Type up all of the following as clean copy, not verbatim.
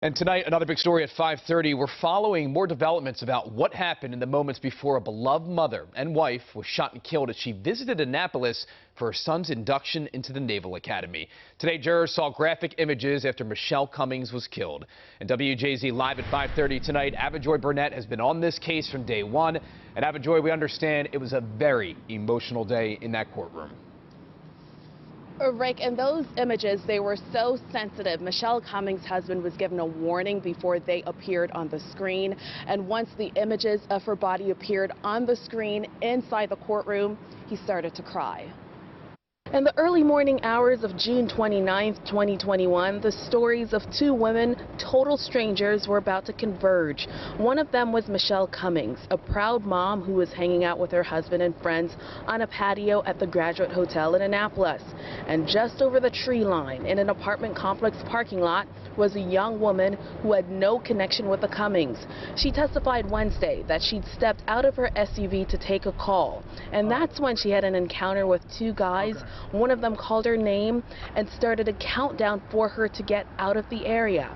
And tonight, another big story at 5:30. We're following more developments about what happened in the moments before a beloved mother and wife was shot and killed as she visited Annapolis for her son's induction into the Naval Academy. Today, jurors saw graphic images after Michelle Cummings was killed. And WJZ Live at 5:30 tonight, Avajoy Burnett has been on this case from day one. And Avajoy, we understand it was a very emotional day in that courtroom. Rick, in those images, they were so sensitive. Michelle Cummings' husband was given a warning before they appeared on the screen. And once the images of her body appeared on the screen inside the courtroom, he started to cry. In the early morning hours of June 29, 2021, the stories of two women, total strangers, were about to converge. One of them was Michelle Cummings, a proud mom who was hanging out with her husband and friends on a patio at the Graduate Hotel in Annapolis. And just over the tree line in an apartment complex parking lot was a young woman who had no connection with the Cummings. She testified Wednesday that she'd stepped out of her SUV to take a call. And that's when she had an encounter with two guys. One of them called her name and started a countdown for her to get out of the area.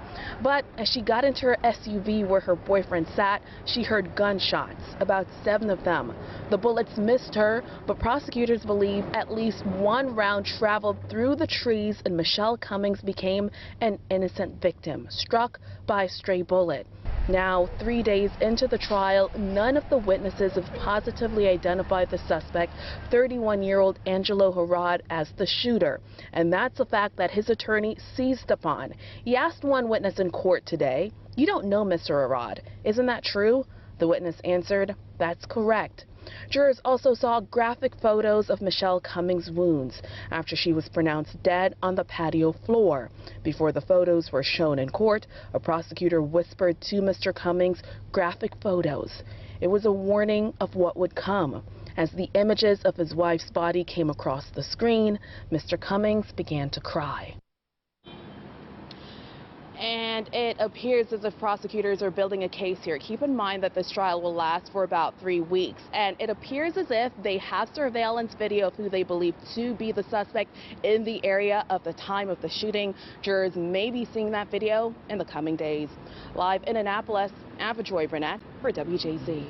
But as she got into her SUV where her boyfriend sat, she heard gunshots, about 7 of them. The bullets missed her, but prosecutors believe at least one round traveled through the trees and Michelle Cummings became an innocent victim, struck by a stray bullet. Now, 3 days into the trial, none of the witnesses have positively identified the suspect, 31-year-old Angelo Harrod, as the shooter. And that's a fact that his attorney seized upon. He asked one witness in court today, "You don't know Mr. Harrod, isn't that true?" The witness answered, "That's correct." Jurors also saw graphic photos of Michelle Cummings' wounds after she was pronounced dead on the patio floor. Before the photos were shown in court, a prosecutor whispered to Mr. Cummings graphic photos. It was a warning of what would come. As the images of his wife's body came across the screen, Mr. Cummings began to cry. And it appears as if prosecutors are building a case here. Keep in mind that this trial will last for about 3 weeks. And it appears as if they have surveillance video of who they believe to be the suspect in the area of the time of the shooting. Jurors may be seeing that video in the coming days. Live in Annapolis, Avajoy Burnett for WJZ.